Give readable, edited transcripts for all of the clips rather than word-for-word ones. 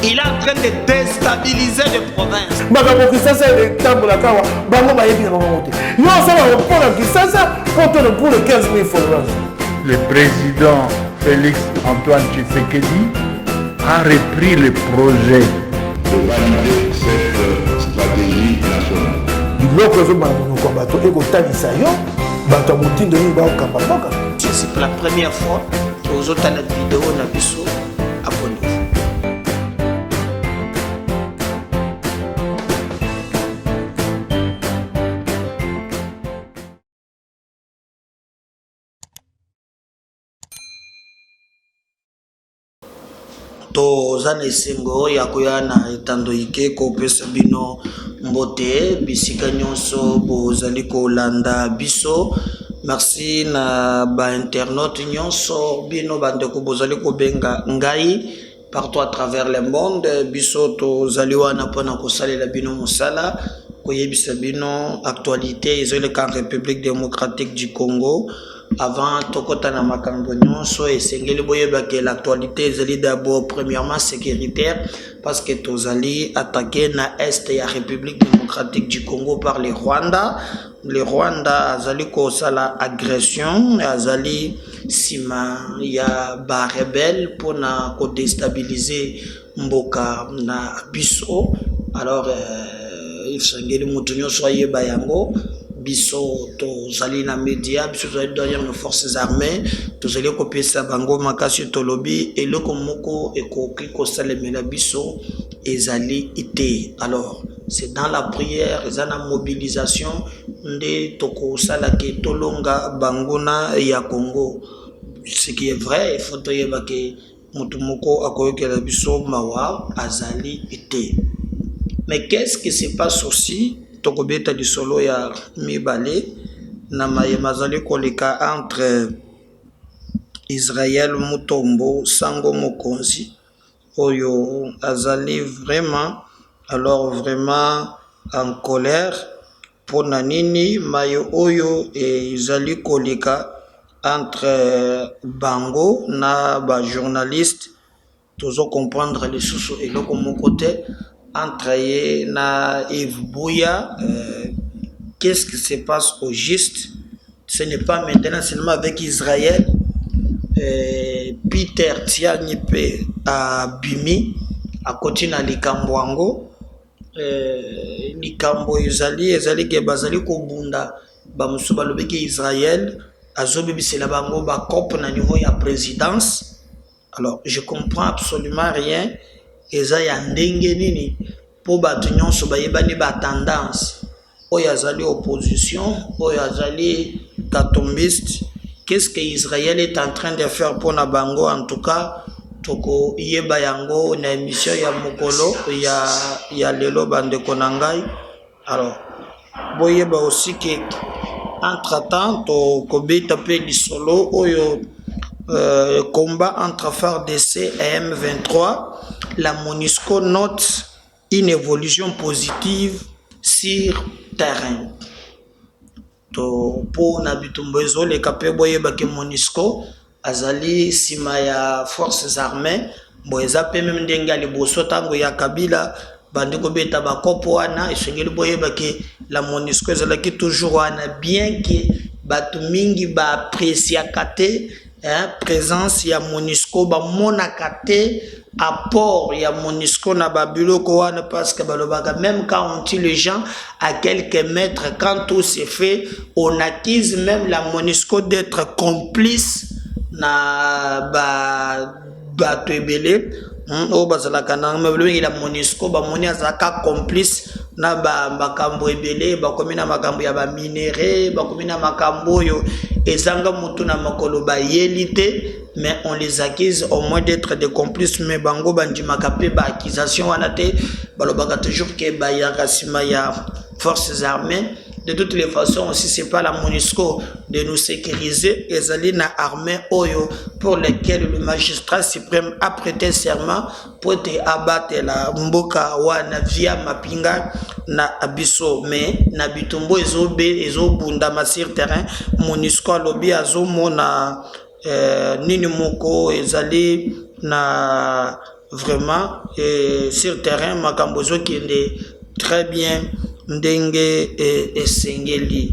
Il est en train de déstabiliser les provinces. Le président Félix Antoine Tshisekedi a repris le projet de valider cette stratégie nationale. C'est la première fois que vous avez la vidéo na biso abonnez-vous. Tozana esengo ya koya na etando ike kopesa bino mbote bisika nyonso bozali kolanda biso. Merci na ba internaute nyonso bino bandeko bozali kobenga ngai partout à travers le monde. Biso tozali wana pona kosalela bino mosala koyebisa bino actualité ezali en République démocratique du Congo. Avant tokota na makambo nyonso esengeli boyeba que l'actualité ezali d'abord premièrement sécuritaire parce que tozali attaqué na est ya République démocratique du Congo par le Rwanda. Le Rwanda azali ko sala agression azali sima ya ba rebelle pona ko déstabiliser mboka na biso. Alors esengeli mutu nyonso ayeba yango. Biso tozali na média biso tozali derrière nos forces armées tozali kopesa bango makasi tolobi eloko moko ekoki kosalemela biso ezali ite. Alors c'est dans la prière eza na mobilisation nde tokosala ke tolonga banguna ya Congo. Ce qui est vrai il faut toyeba ke mutu moko akoyokela biso mawa azali ite. Mais qu'est-ce qui se passe aussi tokobeta di solo ya mibale na mayemazali koleka entre Israël Mutombo Sango Mokonzi oyo azali vraiment alors vraiment en colère pour nanini mayo oyo ezali koleka entre bango na ba journaliste tozo comprendre les sous et loko mon côté entre ye na Yves Bouya. Qu'est-ce qui se passe au juste? Ce n'est pas maintenant seulement avec Israël. Peter Tianipe à Bimi à côté na Likambwango Likambo ezali ke bazali ko bunda ba musuba lobeki Israël azobibisela bango ba cop na niveau ya présidence. Alors je comprends absolument rien. Eza ya ndenge nini po batu nyonso bayebani ba tendance oyo azali opposition oyo azali katombiste. Qu'est-ce que Israël est en train de faire pour na bango? En tout cas toko yeba yango na émission ya mokolo ya lelo bandeko na ngai. Alors boyeba aussi que entre temps to kobeta pe lisolo oyo combat entre FARDC et M23. La MONUSCO note une évolution positive sur terrain. Pour Nabitumbo le capé boyeba ke MONUSCO azali sima ya forces armées boyeza pe même ndenga liboso tango ya Kabila bandiko beta ba kopo wana esengeli boyeba ke la MONUSCO ezalaki toujours wana bien que batu mingi ba apprécier kate présence ya MONUSCO ba monakate apport ya MONUSCO na babiloko wana parce que balobaka même quand on tue les gens à quelques mètres quand tout se fait on accuse même la MONUSCO d'être complice na ba tebele o bazalaka na mebele la MONUSCO ba moni azaka complice na ba makambo ebele ba komina makambo ya ba minéraux ba komina makambo yo ezanga mutu na makolo ba yelite. Mais on les accuse au moins d'être des complices. Mais bango bandimaka pe ba accusation wana te balobaka toujours que ba ya rasima ya forces armées. De toutes les façons aussi c'est pas la MONUSCO de nous sécuriser. Ezali na armée oyo pour lesquels le magistrat suprême a prêté serment pour te abattre la mboka wana via mapinga na abiso. Mais na bitumbo ezo bunda masir terrain MONUSCO lobby azo mona nini moko ezali na vraiment sur terrain makambozo qui est très bien ndenge et sengeli.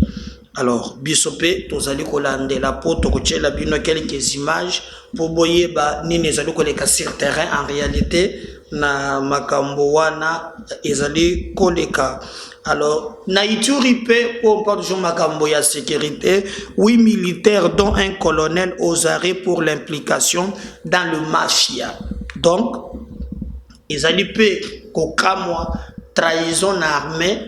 Alors bisope tozali kolande la poto kochela bino quelques images pour boyeba nini ezali koleka sur terrain en réalité na makambo wana ezali koleka. Alors na Ituri pe on parle de makambo ya sécurité, 8 militaires dont un colonel aux arrêts pour l'implication dans le mafia. Donc ezali pe kokamwa trahison na armée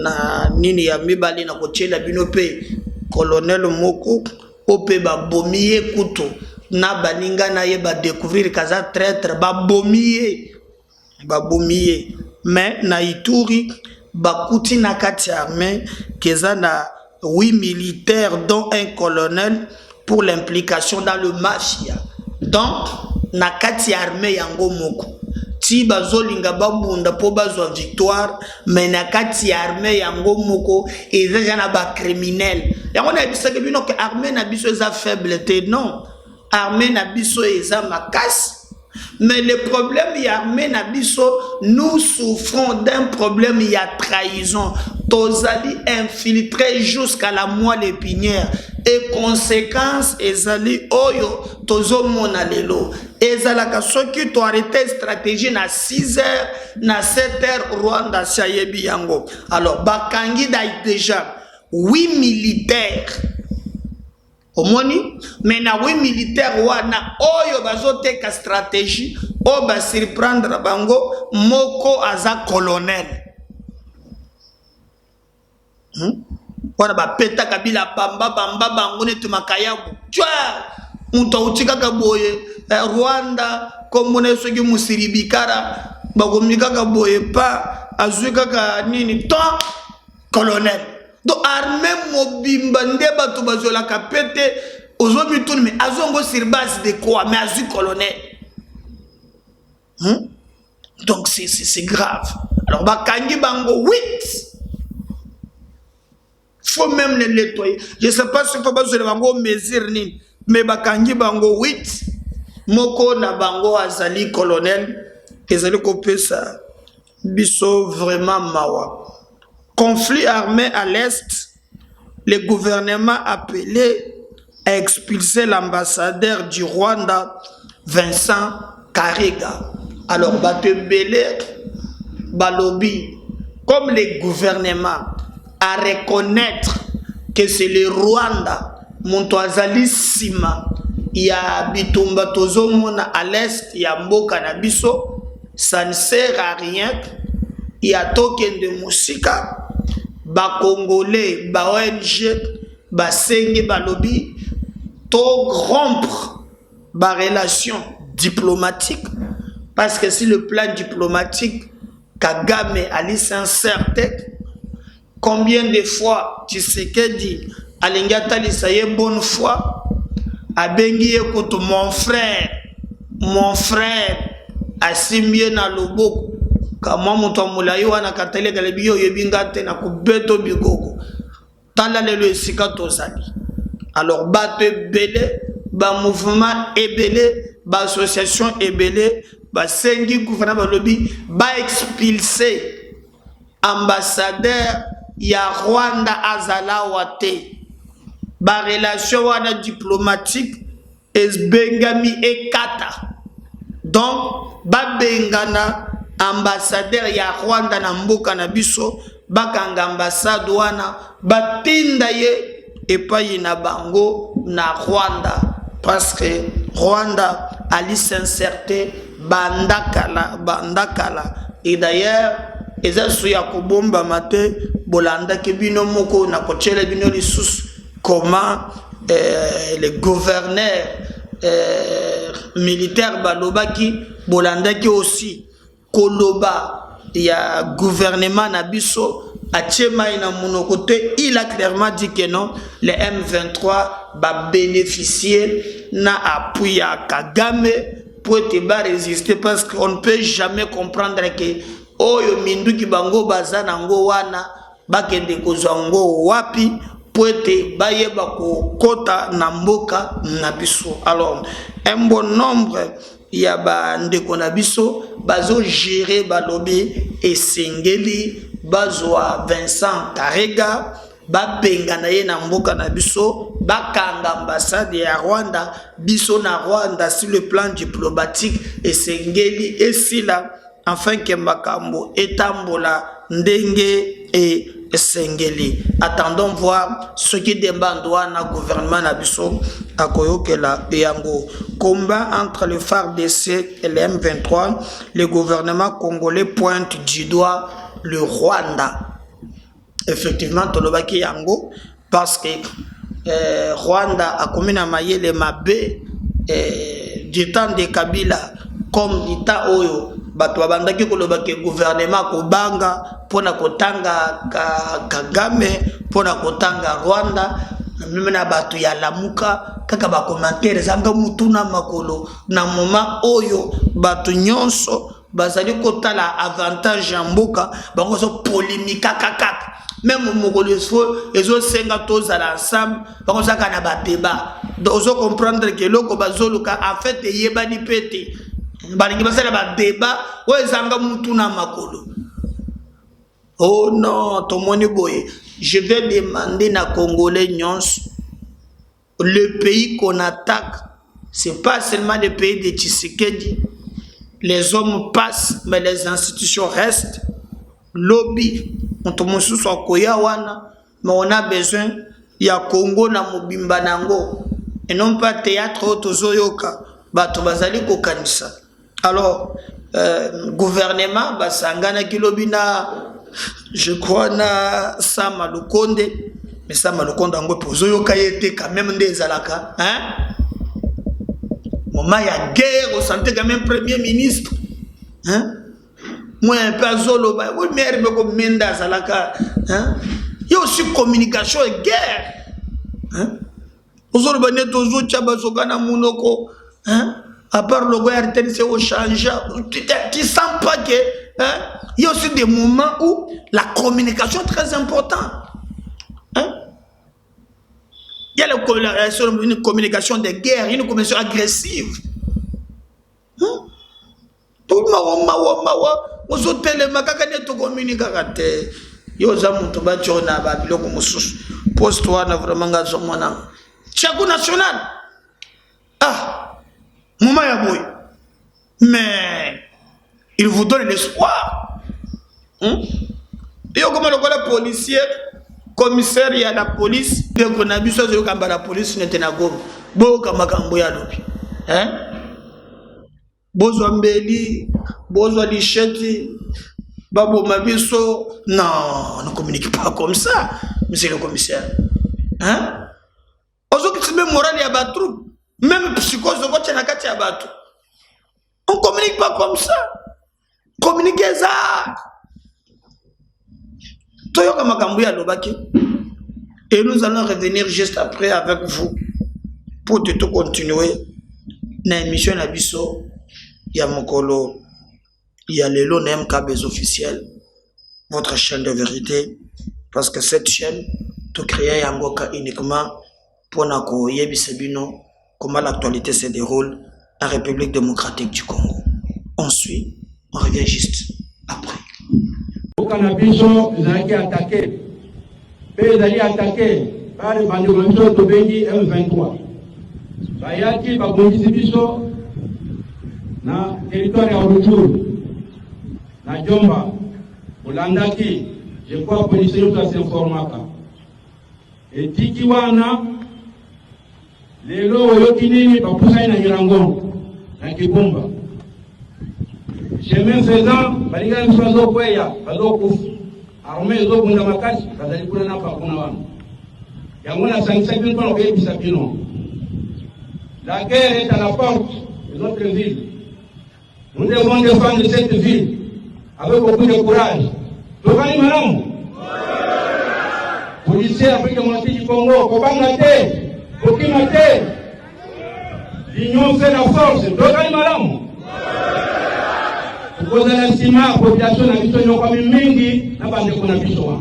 na nini ya mibali na kochela bino pe colonel moko ope ba bomiye kuto na baninga na ye ba découvrir kaza traître ba bomiye mais na Ituri ba kuti na kati armée keza na 8 militaires dont un colonel pour l'implication dans le mafia. Donc na kati armée yango moko ti bazolinga babunda po bazwa victoire mais na kati armée yango moko eza na ba criminel yango na bisaka bino que armée na biso eza faible te non, armée na biso eza makasi. Mais le problème y armée na biso, nous souffrons d'un problème y a trahison. Tozali infiltré jusqu'à la moelle épinière. Et conséquence, ezali oyo tozo mona lelo. Ezalaka soki to arrêté stratégie na 6 heures, na 7 heures Rwanda sayebi yango. Alors bakangi déjà 8 militaires. Omoni, mais na 8 militaires wana oyo bazoteka stratégie o ba surprendre bango moko aza colonel. Wana ba peta kabila bamba bango netu makayabu. Twa muto utika kaboye Rwanda komone soki musiribikara bagomika kaboye pa azuka ka nini to colonel. Donc armée mobimba ndeba to bazola kapete ozobi tout mais azongo sur base de quoi mais azu colonel. Donc c'est grave. Alors bakangi bango 8. Faut même les nettoyer. Je sais pas si faut bazola bango mesure ni mais bakangi bango 8 moko na bango azali colonel ezali kopesa biso vraiment mawa. Conflit armé à l'Est, le gouvernement appelé à expulser l'ambassadeur du Rwanda, Vincent Karega. Alors, Balobi, comme le gouvernement à reconnaître que c'est le Rwanda, Montoazali Sima, il y a Bitumba Tozomona à l'Est, il y a Mboka Nabiso, ça ne sert à rien. Il y a token de Moussika. Ba Congolais, ba ONG, ba Sengi, ba lobby, to rompre ba relation diplomatique, parce que si le plan diplomatique Kagame Ali s'incertain, combien de fois Tshisekedi Alingata lisaye bonne foi, abengi ekoto mon frère asimie na loboko. Kama mutu amulayi wana katele galebiyo yebingate na kubeto bigoko tala lelo esika tozali. Alors bato ebele ba mouvement ebele ba association ebele ba sengi gouvernement balobi ba expulser ambassadeur ya Rwanda azala wate ba relation wana diplomatique esbengami ekata. Donc ba bengana ambassadeur ya Rwanda na mboka na biso bakanga ambassade wana batinda ye epai na bango na Rwanda parce que Rwanda ali s'incerter bandakala et d'ailleurs ezasu ya kobomba mate bolanda ke bino moko na kochela bino lisusu comment le gouverneur militaire balobaki bolanda ki aussi Koloba, il y a gouvernement Nabiso, il a clairement dit que non, les M23 va bénéficier na appui à Kagame pour te résister parce qu'on ne peut jamais comprendre que Oyo Mindu Kibango Bazanango Wana Bakende Kozango Wapi poete bayeba ko kota na mboka na biso. Alors un bon nombre ya ba ndeko na biso bazo gérer balobi esengeli bazwa Vincent Karega babenga na ye na mboka na biso bakanga ambassade ya Rwanda biso na Rwanda sur le plan diplomatique esengeli esila afin que makambo etambola ndenge e esengeli. Attendons voir ce qui débandouane na gouvernement na biso akoyokela yango. Combat entre le FARDC et le M23, le gouvernement congolais pointe du doigt le Rwanda. Effectivement, tolobaki yango parce que Rwanda a commis na mayele mabe du temps de Kabila comme du temps oyo bato babandaki kolobaki gouvernement kobanga pona kotanga Kagame pona kotanga Rwanda même na bato ya lamuka kaka ba commentaire zanga mutuna makolo na moment oyo bato nyonso bazali kotala avantage ya mboka bango so polémique kakaka. Même mokolo ezo senga tozala ensemble bango saka na ba débat donc ozo comprendre que loko bazoluka en fait yebani pete balingi basala ba débat oyo zanga mutuna makolo. Oh non, tomoni boye, je vais demander na Congolais nyons, le pays qu'on attaque, c'est pas seulement le pays de Tshisekedi. Les hommes passent, mais les institutions restent. Lobby, on tombe sous son koyawana, mais on a besoin, il y a Congo na mobimba nango, et non pas théâtre otozoyoka, bato bazali kokanisa. Alors, gouvernement, basangana kilobina, je crois na Sama Lukonde, mais Sama Lukonde ango pozoyo kayete quand même des alaka, hein? Moment ya guerre, on sentait quand même premier ministre, hein? Moi un peu zolo, oui mais me comme menda zalaka, hein? Il y a aussi communication et guerre, hein? Ozolo bane tozo chaba sokana munoko, hein? À part le gouvernement c'est au change, tu sens pas que, hein? Il y a aussi des moments où la communication est très importante. Hein? Il y a une communication de guerre, une communication agressive. Hein? Tout le monde national. Ah, moment ya boy. Mais il vous donne l'espoir. Et comme le policier, commissaire, il y a la police, bien qu'on a vu ça, la police n'était pas gomme. Bon, comme un lobi. Hein? Bozo Mbeli, Bozo Licheti, Babo Mabiso. Non, on ne communique pas comme ça, monsieur le commissaire. Hein? Aujourd'hui, c'est même moral, il y a des troupes. Même psychose, on ne communique pas comme ça. Communiquez ça. Et nous allons revenir juste après avec vous pour tout continuer. Dans l'émission Nabiso, il y a Mokolo, il y a les MKB officiels, votre chaîne de vérité, parce que cette chaîne, tout créé uniquement pour Nako Yebisebino, comment l'actualité se déroule en République démocratique du Congo. On suit, on revient juste après. Canabiso, ils ont été attaqués. Ils ont été attaqués par les bandits Tobengi M23. Bayaki, Babongi Biso, na territoire ya Rutshuru, na Jomba, Ulandaki, je crois que police yote s'informaka. Et Tikiwana, lelo yokinini bapusa na Nyirangongo, na Kibumba. Chemin faisant, balinga mswazo kweya, bazo kufu. Armée zo bunda makasi, bazali kuna na pa kuna wana. Yamuna sangisaki kwa kwa bisapino. La guerre est à la porte de notre ville. Nous devons défendre cette ville avec beaucoup de courage. Tokani malamu. Policiers Afrique du Congo, Kobanga te, Kokima te. L'union fait la force. Tokani malamu. Kukoza na sima population na biso nyoka mingi na bande kuna biso wa.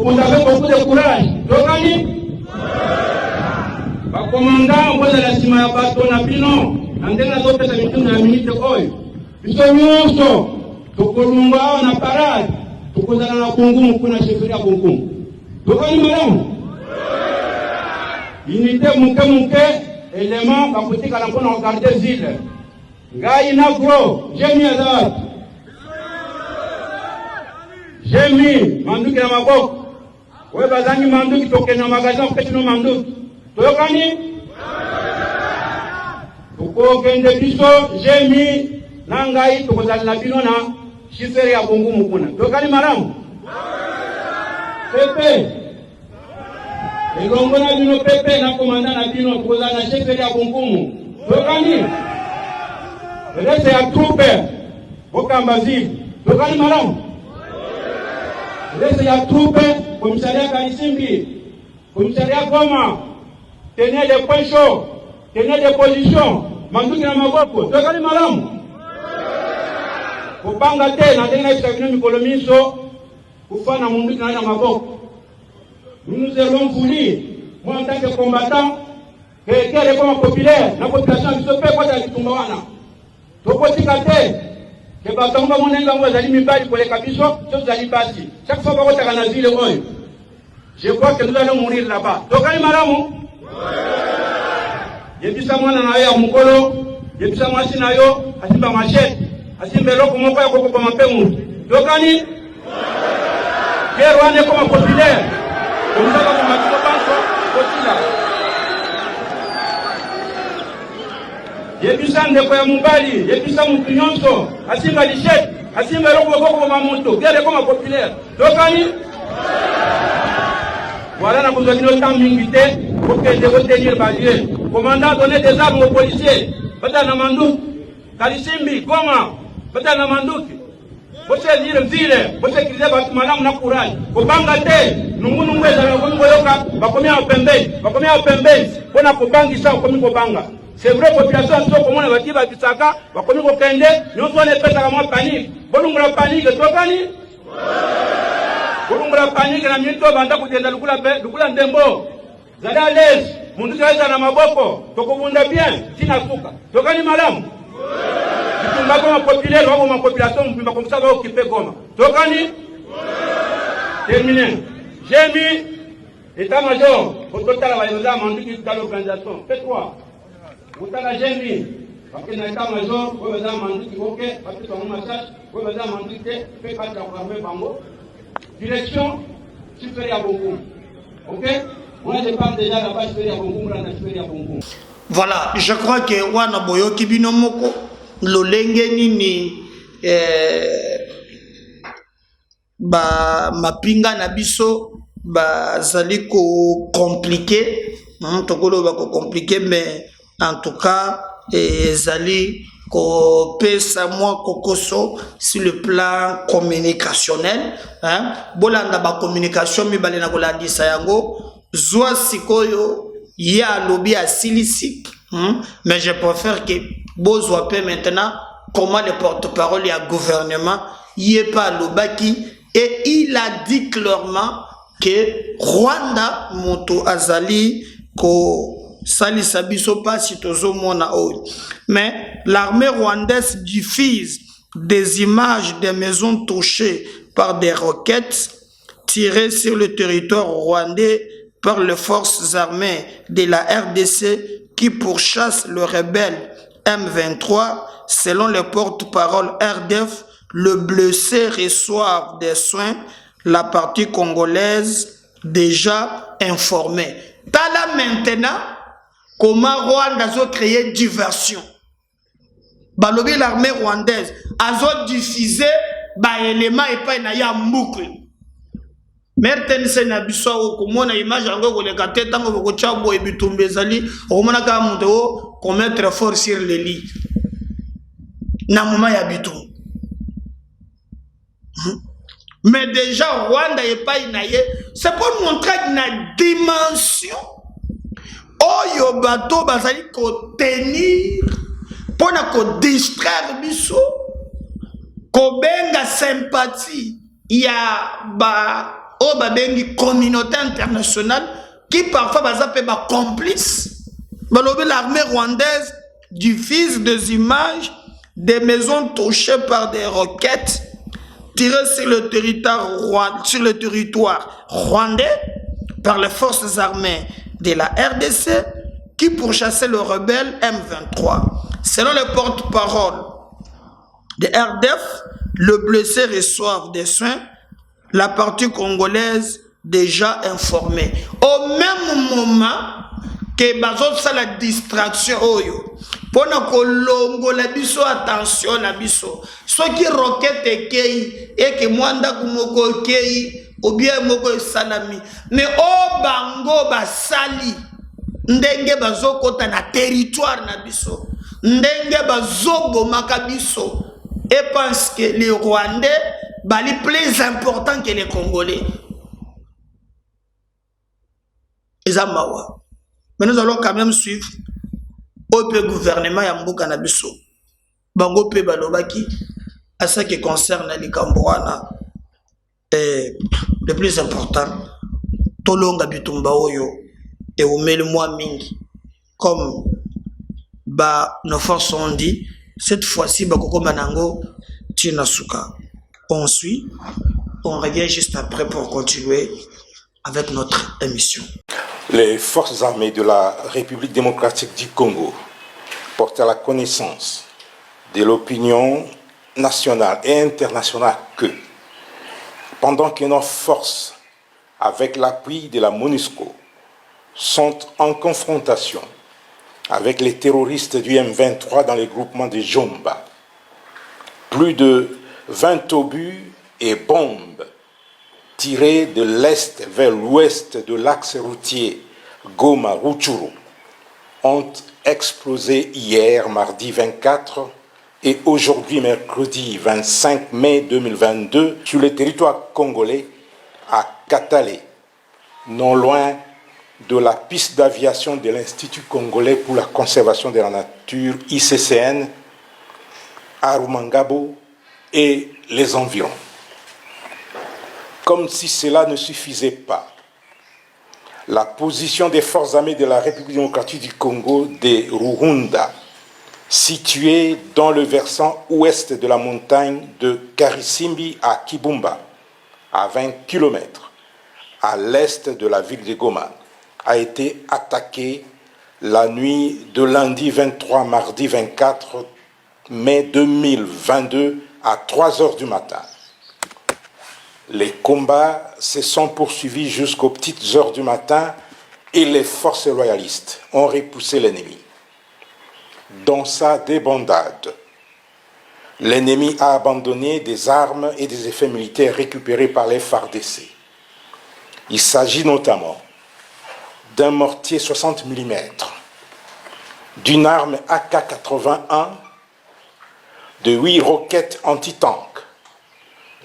vous avez beaucoup de courage. Tokani? Ba commandant mboza la sima ya bato na bino andena zo pesa mitundu na minute oyo. Biso nyonso tokolunga na parade tokozala na kungumu kuna cheferi ya kungumu. Tokani malamu? Unité muke élément bakotika na mpona regarder zile. Ngai na gros, j'ai mis à date. J'ai mis manduki na maboko. Wewe bazangi manduki toke na magasin peti no manduki. Toyokani? Toko kende biso, j'ai mis nangai tokozali na bino na chiferi ya kungumu kuna. Toyokani malamu? Pepe. Elongo na bino pepe na komanda na bino tokozali na chiferi ya kungumu. Toyokani? Reste ya troupe. Bokamba zivi. Toyokani malamu? Reste ya troupe. Komisaria Kalisimbi. Komisaria Goma. Tenez des points chauds, tenez des positions, manduki na maboko, tokali malamu. Kupanga tena tena itakino mikolo miso, kufana manduki na maboko. Nous allons vous dire, moi en tant que combattant, que quel est comme populaire, la population biso pe kwa litumba wana. Tokotika te, ke batonga monenga ngo zali mibali koleka biso, to zali basi. Chaque fois bako taka na zile oyo. Je crois que nous allons mourir là-bas. Tokali malamu. Yebisa mwana na yo ya mukolo, yebisa mwasi na yo, asimba machete, asimba loko moko ya koko kwa mpemu. Tokani? Kero ane koma populaire. Kumzaka kwa matiko banko, kotila. Yebisa ndeko ya mubali, yebisa mutu nyonso, asimba lishete, asimba loko moko kwa mamuto, kere koma populaire. Tokani? Voilà la besoin de temps mingi pour que je retenir balier. Commandant donner des armes aux policiers. Bata na manduki. Kalisimbi, Goma. Bata na manduki. Bose dire vile, bose krize batu malamu na courage. Kobanga te, nungu ngweza na nungu yoka, bakomia opembezi. Pona kobangisa okomi kobanga. C'est vrai population so komona bati ba bisaka, bakomi kokende, nyonso ne pesa kama panique. Bolungula panique tokani? Bolungula panique na mito banda kutenda lukula ndembo. Zali à l'aise, mundu kaisa na maboko, tokobunda bien, sina suka. Tokani malamu? Kitumba kama populaire, wako ma population mpimba comme ça va occuper Goma. Tokani? Terminé. J'ai mis état-major, au total va y avoir manduki dans l'organisation. Fais-toi. Utala j'ai mis, parce que dans l'état-major, vous avez un manduki, ok, parce que ton massage, vous avez un manduki, fait pas de la programme bango. Direction, supérieure à Bongo. Ok? Moi, je parle déjà de la base supérieure à Bongo, la supérieure à Bongo. Voilà, je crois que wana boyoki bino moko lolenge nini ba mapinga na biso ba zali ko compliqué, tokolo ba ko compliqué, mais en tout cas zali ko pesa moi kokoso sur le plan communicationnel, hein, bolanda ba communication mi balena ko landisa yango zwa sikoyo ya lobby à silicite, mais je préfère que Bozwa peut maintenant comment le porte-parole et le gouvernement y est pas lobaki, et il a dit clairement que Rwanda moto azali ko sali sabiso pas si tozo mona o, mais l'armée rwandaise diffuse des images des maisons touchées par des roquettes tirées sur le territoire rwandais par les forces armées de la RDC qui pourchassent le rebelle M23. Selon le porte-parole RDF, le blessé reçoit des soins, la partie congolaise déjà informée. Tala maintenant comment Rwanda a créé diversion. Balobi l'armée rwandaise a diffusé des éléments et pas une boucle. Merten sena biso ko mona image ngo ko le kate tango ko chabo e bitumbe zali o mona ka muto ko mettre fort sur le lit na moma ya bitum. Mais déjà Rwanda est pas inaye, c'est pour montrer une dimension oyo bato bazali ko tenir pour na ko distraire biso ko benga sympathie ya ba au babengi communauté internationale qui parfois bazape ba complice balobi l'armée rwandaise diffuse des images des maisons touchées par des roquettes tirées sur le territoire rwandais par les forces armées de la RDC qui pourchassaient le rebelle M23. Selon le porte-parole de RDF, le blessé reçoit des soins, la partie congolaise déjà informée. Au même moment que bazot la distraction oyo, pona kolongo la biso attention la biso. Ce qui roquette ekei et que mwanda kumoko ekei ou bien moko salami. Mais o bango basali ndenge bazokota na territoire na biso. Ndenge bazobomaka biso. Et pense que les Rwandais bali plus important que les Congolais. Mais nous allons quand même suivre au gouvernement ya mboka na biso. Bango pe balobaki à ce qui concerne les Cambouana. Le plus important, tolonga bitumba oyo et omele moi mingi comme nos forces ont dit. Cette fois-ci, Bakoko Manango, Tinasuka. On suit, on revient juste après pour continuer avec notre émission. Les forces armées de la République démocratique du Congo portent à la connaissance de l'opinion nationale et internationale que, pendant que nos forces, avec l'appui de la MONUSCO, sont en confrontation avec les terroristes du M23 dans les groupements de Jomba. Plus de 20 obus et bombes tirés de l'est vers l'ouest de l'axe routier Goma-Rutshuru ont explosé hier, mardi 24, et aujourd'hui, mercredi 25 mai 2022, sur le territoire congolais à Katale, non loin de la piste d'aviation de l'Institut congolais pour la conservation de la nature, ICCN, à Rumangabo et les environs. Comme si cela ne suffisait pas, la position des forces armées de la République démocratique du Congo de Ruhunda, située dans le versant ouest de la montagne de Karisimbi à Kibumba, à 20 km à l'est de la ville de Goma, a été attaqué la nuit de lundi 23 mardi 24 mai 2022 à 3 heures du matin. Les combats se sont poursuivis jusqu'aux petites heures du matin et les forces royalistes ont repoussé l'ennemi. Dans sa débandade, l'ennemi a abandonné des armes et des effets militaires récupérés par les FARDC. Il s'agit notamment d'un mortier 60 mm, d'une arme AK-81, de 8 roquettes anti-tank,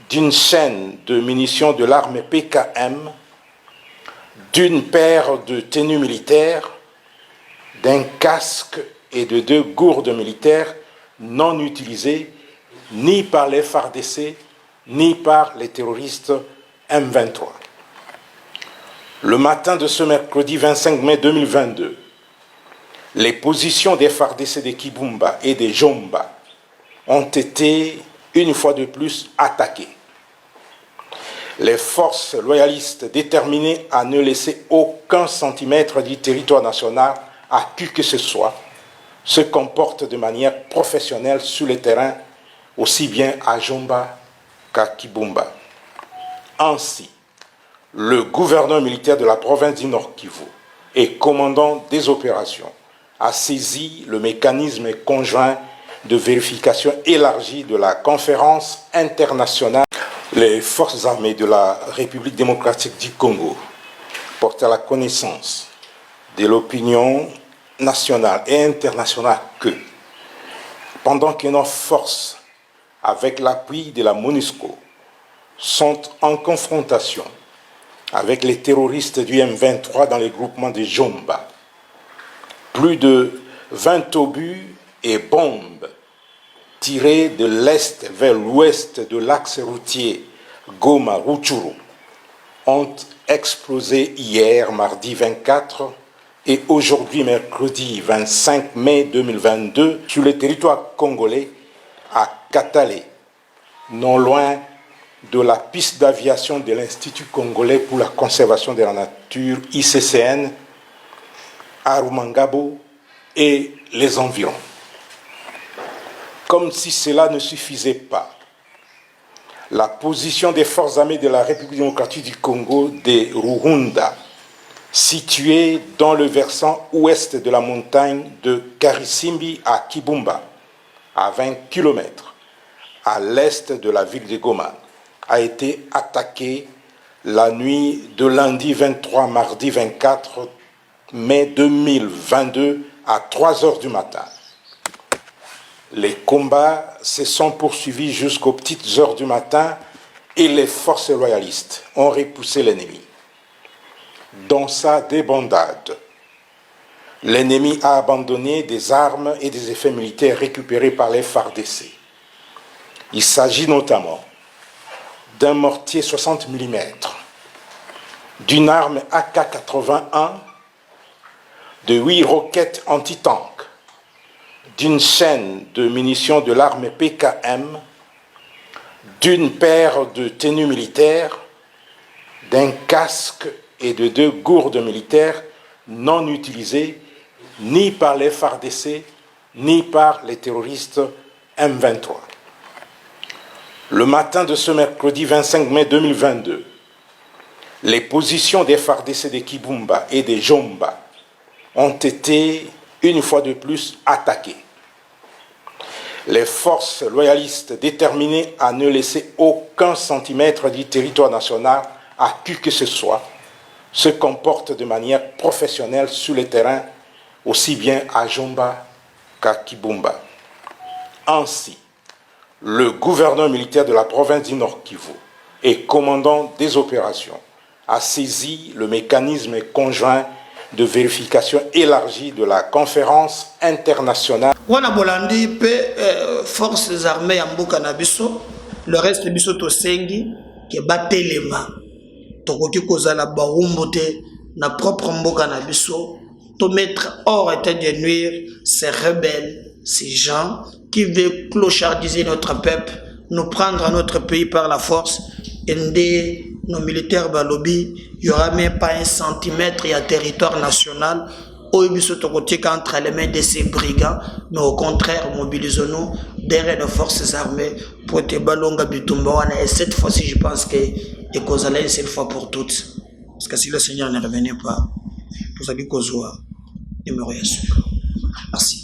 d'une chaîne de munitions de l'arme PKM, d'une paire de tenues militaires, d'un casque et de 2 gourdes militaires non utilisées ni par les FARDC ni par les terroristes M23. Le matin de ce mercredi 25 mai 2022, les positions des FARDC de Kibumba et de Jomba ont été une fois de plus attaquées. Les forces loyalistes déterminées à ne laisser aucun centimètre du territoire national à qui que ce soit se comportent de manière professionnelle sur le terrain, aussi bien à Jomba qu'à Kibumba. Ainsi, le gouverneur militaire de la province du Nord Kivu et commandant des opérations a saisi le mécanisme conjoint de vérification élargie de la conférence internationale. Les forces armées de la République démocratique du Congo portent à la connaissance de l'opinion nationale et internationale que, pendant que nos forces, avec l'appui de la MONUSCO, sont en confrontation avec les terroristes du M23 dans les groupements de Jomba, plus de 20 obus et bombes tirés de l'est vers l'ouest de l'axe routier Goma-Rutshuru ont explosé hier, mardi 24, et aujourd'hui, mercredi 25 mai 2022, sur le territoire congolais, à Katale, non loin de la piste d'aviation de l'Institut congolais pour la conservation de la nature, ICCN, à Rumangabo et les environs. Comme si cela ne suffisait pas, la position des forces armées de la République démocratique du Congo de Ruhunda, située dans le versant ouest de la montagne de Karisimbi à Kibumba, à 20 km à l'est de la ville de Goma, a été attaquée la nuit de lundi 23 mardi 24 mai 2022 à 3 heures du matin. Les combats se sont poursuivis jusqu'aux petites heures du matin et les forces royalistes ont repoussé l'ennemi. Dans sa débandade, l'ennemi a abandonné des armes et des effets militaires récupérés par les FARDC. Il s'agit notamment d'un mortier 60 mm, d'une arme AK-81, de 8 roquettes anti-tank, d'une chaîne de munitions de l'arme PKM, d'une paire de tenues militaires, d'un casque et de 2 gourdes militaires non utilisées ni par les FARDC ni par les terroristes M23. Le matin de ce mercredi 25 mai 2022, les positions des FARDC de Kibumba et de Jomba ont été une fois de plus attaquées. Les forces loyalistes déterminées à ne laisser aucun centimètre du territoire national à qui que ce soit se comportent de manière professionnelle sur le terrain, aussi bien à Jomba qu'à Kibumba. Ainsi, le gouverneur militaire de la province du Nord Kivu et commandant des opérations a saisi le mécanisme conjoint de vérification élargie de la conférence internationale. Wana bolandi pe forces armées ya mboka na biso, le reste biso tosengi ke batelema tokoki kozala barumbo te na propre mboka na biso, to mettre hors état de nuire ces rebelles, ces gens qui veulent clochardiser notre peuple, nous prendre à notre pays par la force. Et nos militaires balobi, il n'y aura même pas un centimètre de territoire national entre les mains de ces brigands, mais au contraire, mobilisons-nous derrière nos forces armées pour te balonga bitumba. Et cette fois-ci, je pense que les causes allaient une fois pour toutes. Parce que si le Seigneur ne revenait pas, vous allez causer numéro 1. Merci.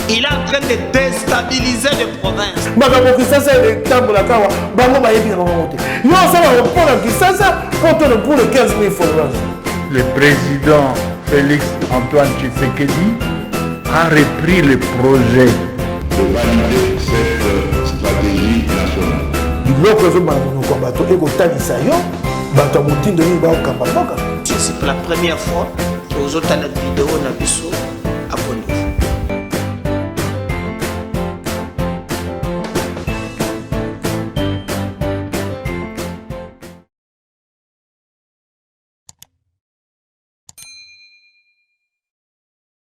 Il est en train de déstabiliser les provinces. Le président Félix Antoine Tshisekedi a repris le projet de valider cette stratégie nationale. C'est pour la première fois que vous avez la vidéo.